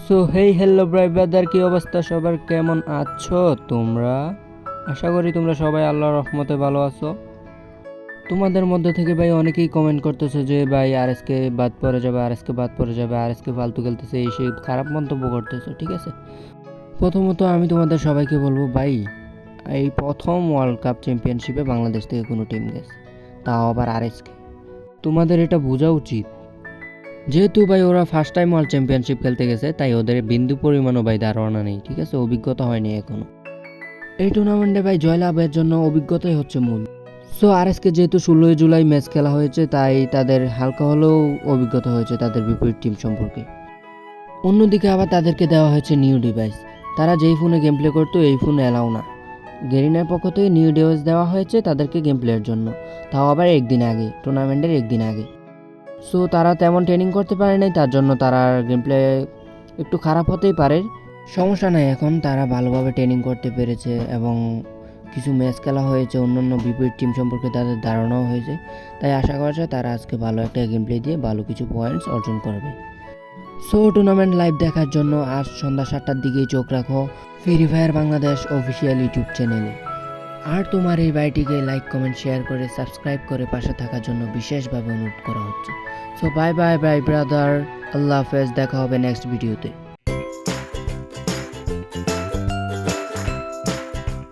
So hey hello brother, কি অবস্থা সবার, কেমন আছো তোমরা? আশা করি তোমরা সবাই আল্লাহর রহমতে ভালো আছো। তোমাদের মধ্যে থেকে ভাই অনেকেই কমেন্ট করতেছে যে ভাই আরএসকে বাদ পড়ে যাবে, আরএসকে বাদ পড়ে যাবে, আরএসকে ফালতু খেলতেছে, এই সেই খারাপ মন্তব্য করতেছো। ঠিক আছে, প্রথমত আমি তোমাদের সবাইকে বলবো ভাই, এই প্রথম ওয়ার্ল্ড কাপ চ্যাম্পিয়নশিপে বাংলাদেশ থেকে কোনো টিম গেছে, তাও আবার আরএসকে। তোমাদের এটা বোঝা উচিত। যেহেতু ভাই ওরা ফার্স্ট টাইম ওয়ার্ল্ড চ্যাম্পিয়নশিপ খেলতে গেছে, তাই ওদের বিন্দু পরিমাণও ভাই ধারণা নেই। ঠিক আছে, অভিজ্ঞতা হয়নি এখনো। এই টুর্নামেন্টে ভাই জয়লাভের জন্য অভিজ্ঞতাই হচ্ছে মূল। সো আরএসকে যেহেতু 16 জুলাই ম্যাচ খেলা হয়েছে, তাই তাদের হালকা হলেও অভিজ্ঞতা হয়েছে তাদের বিপরীত টিম সম্পর্কে। অন্যদিকে আবার তাদেরকে দেওয়া হয়েছে নিউ ডিভাইস। তারা যেই ফোনে গেম প্লে করতো এই ফোন অ্যালাউ না। গেরিনার পক্ষ থেকে নিউ ডিভাইস দেওয়া হয়েছে তাদেরকে গেম প্লের জন্য, তাও আবার একদিন আগে, টুর্নামেন্টের একদিন আগে। সো তারা তেমন ট্রেনিং করতে পারে নাই, তার জন্য তারা গেম প্লে একটু খারাপ হতেই পারে। সমস্যা নাই, এখন তারা ভালোভাবে ট্রেনিং করতে পেরেছে এবং কিছু ম্যাচ খেলা হয়েছে, অন্যান্য বিপরীত টিম সম্পর্কে তাদের ধারণাও হয়েছে। তাই আশা করা যায় তারা আজকে ভালো একটা গেম প্লে দিয়ে ভালো কিছু পয়েন্টস অর্জন করবে। সো টুর্নামেন্ট লাইভ দেখার জন্য আজ সন্ধ্যা 7টার দিকেই চোখ রাখো Free Fire Bangladesh official YouTube চ্যানেলে। আর তোমার এই ভাইটিকে লাইক কমেন্ট শেয়ার করে সাবস্ক্রাইব করে পাশে থাকার জন্য বিশেষভাবে অনুরোধ করা হচ্ছে। So bye bye bye brother, আল্লাহ হাফেজ, দেখা হবে নেক্সট ভিডিওতে।